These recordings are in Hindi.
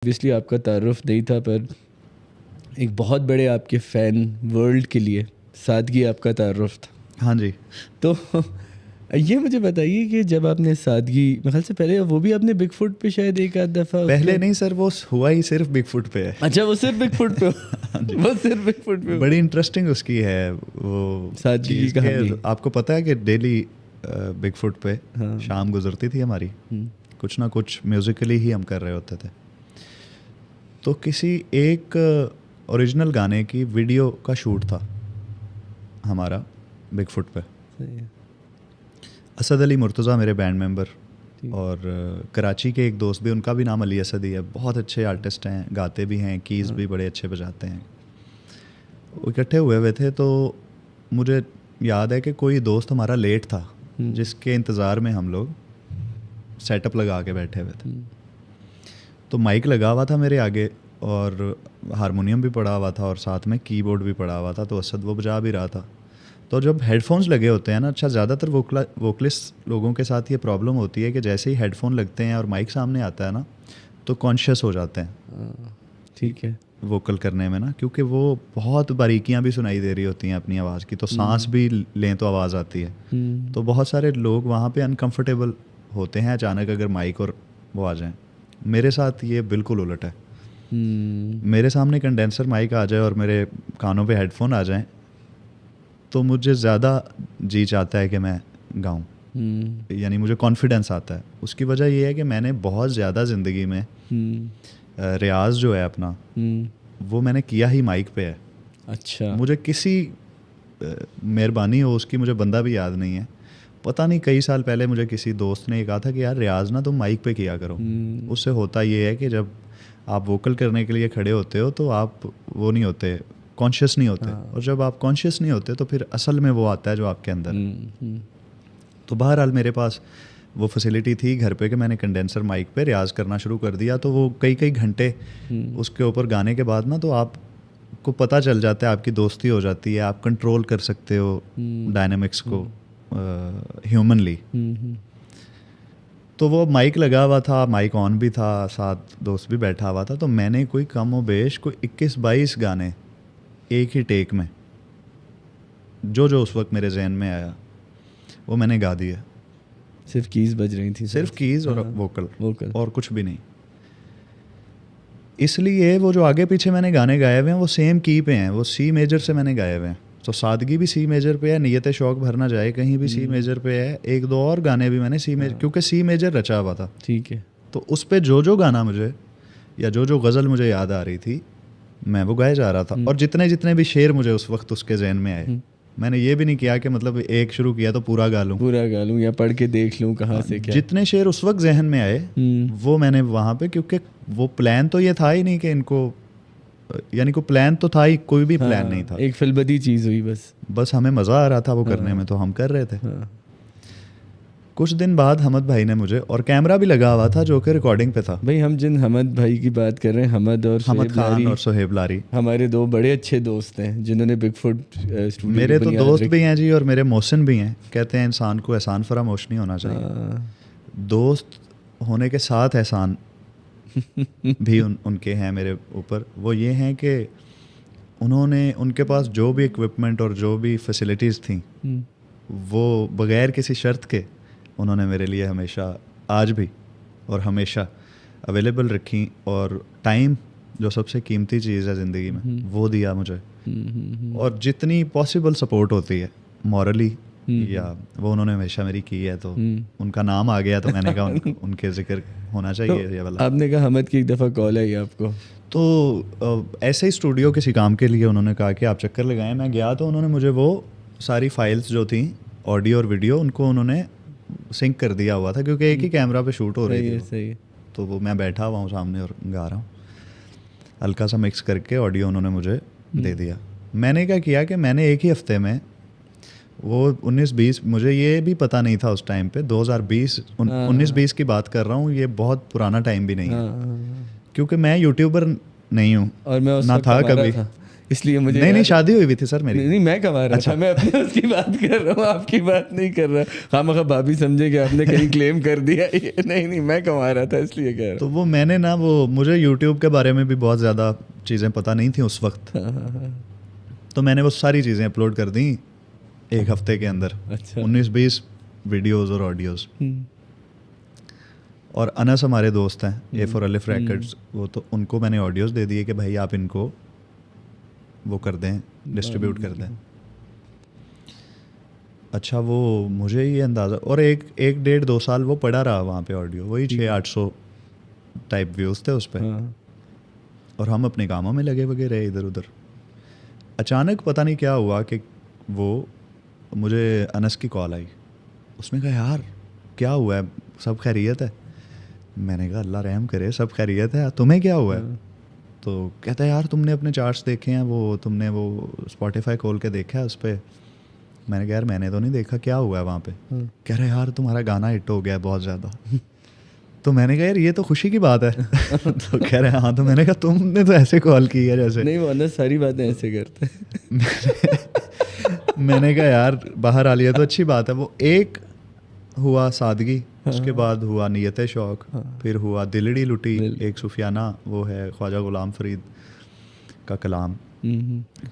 ऑब्वियसली आपका तारुफ नहीं था, पर एक बहुत बड़े आपके फ़ैन वर्ल्ड के लिए सादगी आपका तारुफ था। हाँ जी। तो ये मुझे बताइए कि जब आपने सादगी, मेरे ख्याल से पहले वो भी आपने बिगफुट पे शायद एक आध दफ़ा पहले नहीं सर, वो हुआ ही सिर्फ बिगफुट पे है। अच्छा, वो सिर्फ बिगफुट पे वो सिर्फ बिगफुट पे बड़ी इंटरेस्टिंग उसकी है वो सादगी की कहानी। आपको पता है कि डेली बिगफुट पे हाँ। शाम गुजरती थी हमारी, कुछ ना कुछ म्यूजिकली ही हम कर रहे होते थे। तो किसी एक ओरिजिनल गाने की वीडियो का शूट था हमारा बिगफुट पे। असद अली मुर्तज़ा मेरे बैंड मेंबर, और कराची के एक दोस्त भी, उनका भी नाम अली असद ही है, बहुत अच्छे आर्टिस्ट हैं, गाते भी हैं, कीज़ भी बड़े अच्छे बजाते हैं। वो इकट्ठे हुए थे, तो मुझे याद है कि कोई दोस्त हमारा लेट था जिसके इंतज़ार में हम लोग सेटअप लगा के बैठे हुए थे। तो माइक लगा हुआ था मेरे आगे और हारमोनियम भी पड़ा हुआ था और साथ में कीबोर्ड भी पड़ा हुआ था, तो असद वो बजा भी रहा था। तो जब हेडफोन्स लगे होते हैं ना, अच्छा ज़्यादातर वोकलिस्ट लोगों के साथ ये प्रॉब्लम होती है कि जैसे ही हेडफोन लगते हैं और माइक सामने आता है ना, तो कॉन्शियस हो जाते हैं। ठीक है। वोकल करने में ना, क्योंकि वो बहुत बारीकियां भी सुनाई दे रही होती हैं अपनी आवाज़ की, तो सांस भी लें तो आवाज़ आती है। तो बहुत सारे लोग वहाँ पे अनकंफर्टेबल होते हैं अचानक अगर माइक और वो आ जाएं। मेरे साथ ये बिल्कुल उलट है। मेरे सामने कंडेंसर माइक आ जाए और मेरे कानों पे हेडफोन आ जाएं, तो मुझे ज़्यादा जी चाहता है कि मैं गाऊं, यानी मुझे कॉन्फिडेंस आता है। उसकी वजह ये है कि मैंने बहुत ज़्यादा ज़िंदगी में रियाज जो है अपना, वो मैंने किया ही माइक पे है। अच्छा। मुझे किसी मेहरबानी हो उसकी, मुझे बंदा भी याद नहीं है, पता नहीं कई साल पहले मुझे किसी दोस्त ने कहा था कि यार रियाज ना तुम माइक पे किया करो। उससे होता ये है कि जब आप वोकल करने के लिए खड़े होते हो तो आप वो नहीं होते, कॉन्शियस नहीं होते, और जब आप कॉन्शियस नहीं होते तो फिर असल में वो आता है जो आपके अंदर है। तो बहरहाल मेरे पास वो फैसिलिटी थी घर पे कि मैंने कंडेंसर माइक पे रियाज करना शुरू कर दिया। तो वो कई घंटे उसके ऊपर गाने के बाद ना, तो आपको पता चल जाता है, आपकी दोस्ती हो जाती है, आप कंट्रोल कर सकते हो डायनामिक्स को ह्यूमनली। तो वो माइक लगा हुआ था, माइक ऑन भी था, साथ दोस्त भी बैठा हुआ था। तो मैंने कोई कम व बेश कोई 21-22 गाने एक ही टेक में, जो उस वक्त मेरे जहन में आया वो मैंने गा दिया। सिर्फ कीज़ बज रही थी, सिर्फ कीज़ और वोकल और कुछ भी नहीं। इसलिए वो जो आगे पीछे मैंने गाने गाए हुए हैं वो सेम की पे हैं, वो सी मेजर से मैंने गाए हुए हैं। तो सादगी भी सी मेजर पे है, नियत शौक भर ना जाए कहीं भी सी मेजर पे है, एक दो और गाने भी मैंने सी मेजर, क्योंकि सी मेजर रचा हुआ था। ठीक है। तो उस पर जो गाना मुझे, या जो गज़ल मुझे याद आ रही थी, मैं वो गाए जा रहा था। और जितने भी शेर मुझे उस वक्त उसके जहन में आए, मैंने ये भी नहीं किया कि मतलब एक शुरू किया तो पूरा गा लूँ या पढ़ के देख लूँ कहाँ से क्या। जितने शेर उस वक्त जहन में आए वो मैंने वहाँ पे, क्योंकि वो प्लान तो ये था ही नहीं कि इनको, यानी कोई प्लान तो था ही, कोई भी प्लान नहीं था, एक फिलबदी चीज़ हुई बस हमें मज़ा आ रहा था वो करने में, तो हम कर रहे थे। कुछ दिन बाद हमद भाई ने मुझे, और कैमरा भी लगा हुआ था जो कि रिकॉर्डिंग पे था। भाई हम जिन हमद भाई की बात कर रहे हैं, हमद खान और सोहेब लारी, हमारे दो बड़े अच्छे दोस्त हैं जिन्होंने बिगफुट स्टूडियो, मेरे तो दोस्त भी हैं जी, और मेरे मोहसिन भी हैं। कहते हैं इंसान को एहसान फरामोश नहीं होना चाहिए। दोस्त होने के साथ एहसान भी उनके हैं मेरे ऊपर। वो ये हैं कि उनके पास जो भी इक्विपमेंट और जो भी फैसिलिटीज़ थी, वो बग़ैर किसी शर्त के उन्होंने मेरे लिए हमेशा, आज भी और हमेशा अवेलेबल रखी। और टाइम जो सबसे कीमती चीज़ है ज़िंदगी में, वो दिया मुझे। और जितनी पॉसिबल सपोर्ट होती है मॉरली, या वो उन्होंने हमेशा मेरी की है। तो उनका नाम आ गया तो मैंने कहा उनके जिक्र होना चाहिए। तो ये वाला आपने कहा हमद की एक दफ़ा कॉल आई आपको, तो ऐसे ही स्टूडियो किसी काम के लिए उन्होंने कहा कि आप चक्कर लगाएं। मैं गया तो उन्होंने मुझे वो सारी फाइल्स जो थी, ऑडियो और वीडियो, उनको उन्होंने सिंक कर दिया हुआ था, क्योंकि एक ही कैमरा पे शूट हो रही थी। सही। तो वो मैं बैठा हुआ हूँ सामने और गा रहा हूँ, हल्का सा मिक्स करके ऑडियो उन्होंने मुझे दे दिया। मैंने क्या किया कि मैंने एक ही हफ्ते में वो 19-20, मुझे ये भी पता नहीं था उस टाइम पे, 2020 19-20 की बात कर रहा हूँ, ये बहुत पुराना टाइम भी नहीं है, क्योंकि मैं यूट्यूबर नहीं हूँ और मैं ना था कभी। इसलिए मुझे नहीं शादी हुई भी थी सर मेरी। नहीं मैं कमा रहा था, मैं अपने उसकी बात कर रहा हूँ, आपकी बात नहीं कर रहा। खामखा भाभी समझे कि आपने कहीं क्लेम कर दिया। नहीं मैं कमा रहा था इसलिए कह रहा हूँ। तो वो मैंने ना वो मुझे यूट्यूब के बारे में भी बहुत ज़्यादा चीज़ें पता नहीं थी उस वक्त। तो मैंने वो सारी चीज़ें अपलोड कर दी एक हफ्ते के अंदर। अच्छा। 19-20 वीडियोस और ऑडियोज़। और अनस हमारे दोस्त हैं, ए फॉर अलिफ रिकॉर्ड्स, वो तो उनको मैंने ऑडियोज़ दे दिए कि भाई आप इनको वो कर दें, डिस्ट्रीब्यूट कर दें। अच्छा, वो मुझे ये अंदाज़ा, और एक 1.5-2 साल वो पड़ा रहा वहाँ पे ऑडियो, वही 600-800 टाइप व्यूज़ थे उस पर। और हम अपने कामों में लगे वगे रहे इधर उधर। अचानक पता नहीं क्या हुआ कि वो मुझे अनस की कॉल आई। उसने कहा यार क्या हुआ है, सब खैरियत है? मैंने कहा अल्लाह रहम करे, सब खैरियत है, तुम्हें क्या हुआ है? तो कहता है यार तुमने अपने चार्ट्स देखे हैं, वो तुमने वो स्पॉटिफाई खोल के देखा है उस पर? मैंने कहा यार मैंने तो नहीं देखा, क्या हुआ है वहाँ पे? कह रहे यार तुम्हारा गाना हिट हो गया है बहुत ज़्यादा। तो मैंने कहा यार ये तो खुशी की बात है। तो कह रहे हाँ। तो मैंने कहा तुमने तो ऐसे कॉल की है जैसे। नहीं वो अंदर सारी बातें ऐसे करते हैं। मैंने कहा यार बाहर आ लिया तो अच्छी बात है। वो एक हुआ सादगी, उसके बाद हुआ नियत शौक, फिर हुआ दिलड़ी लुटी, एक सुफियाना वो है ख्वाजा गुलाम फरीद का कलाम,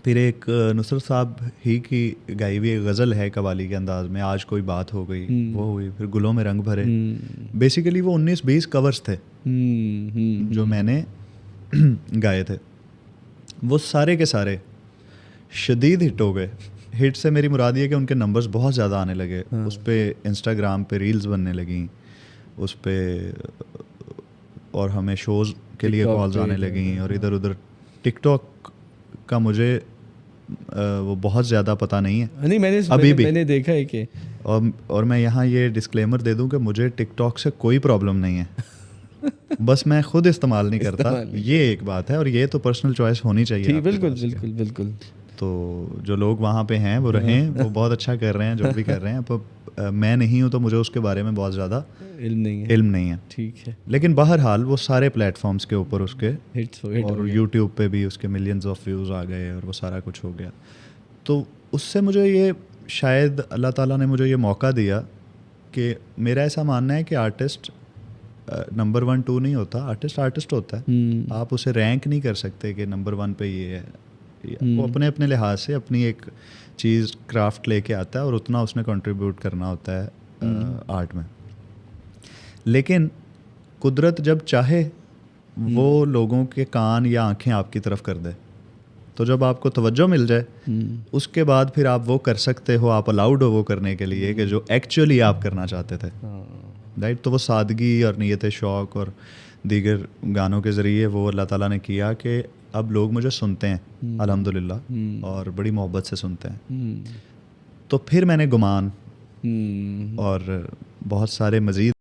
फिर एक नुसरत साहब ही की गाई हुई एक गज़ल है कवाली के अंदाज में, आज कोई बात हो गई, वो हुई, फिर गुलों में रंग भरे। बेसिकली वो 19-20 कवर्स थे जो मैंने गाए थे। वो सारे के सारे शदीद हिट हो गए। हिट से मेरी मुराद ये कि उनके नंबर्स बहुत ज़्यादा आने लगे। उस पर इंस्टाग्राम पे रील्स बनने लगी उस पर, और हमें शोज़ के लिए कॉल्स आने लगी, और इधर उधर टिकटॉक का मुझे वो बहुत ज़्यादा पता नहीं है। नहीं मैंने देखा है कि, और मैं यहाँ ये डिस्क्लेमर दे दूँ कि मुझे टिकटॉक से कोई प्रॉब्लम नहीं है। बस मैं खुद इस्तेमाल नहीं करता, ये एक बात है, और ये तो पर्सनल चॉइस होनी चाहिए। बिल्कुल। तो जो लोग वहाँ पे हैं वो रहें, वो बहुत अच्छा कर रहे हैं जो भी कर रहे हैं। अब मैं नहीं हूँ तो मुझे उसके बारे में बहुत ज़्यादा इल्म नहीं है। ठीक है। लेकिन बहरहाल वो सारे प्लेटफॉर्म्स के ऊपर उसके हिट और यूट्यूब पे भी उसके मिलियंस ऑफ व्यूज़ आ गए और वो सारा कुछ हो गया। तो उससे मुझे ये शायद अल्लाह ताला ने मुझे ये मौका दिया कि मेरा ऐसा मानना है कि आर्टिस्ट नंबर 1 2 नहीं होता, आर्टिस्ट होता है। आप उसे रैंक नहीं कर सकते कि नंबर 1 पे ये है। वो अपने अपने लिहाज से अपनी एक चीज़ क्राफ्ट लेके आता है और उतना उसने कंट्रीब्यूट करना होता है आर्ट में। लेकिन कुदरत जब चाहे वो लोगों के कान या आंखें आपकी तरफ कर दे, तो जब आपको तवज्जो मिल जाए उसके बाद फिर आप वो कर सकते हो, आप अलाउड हो वो करने के लिए कि जो एक्चुअली आप करना चाहते थे। राइट। तो वो सादगी और नियत शौक़ और दीगर गानों के ज़रिए वो अल्लाह ताला ने किया कि अब लोग मुझे सुनते हैं अल्हम्दुलिल्लाह, और बड़ी मोहब्बत से सुनते हैं। तो फिर मैंने गुमान और बहुत सारे मज़ीद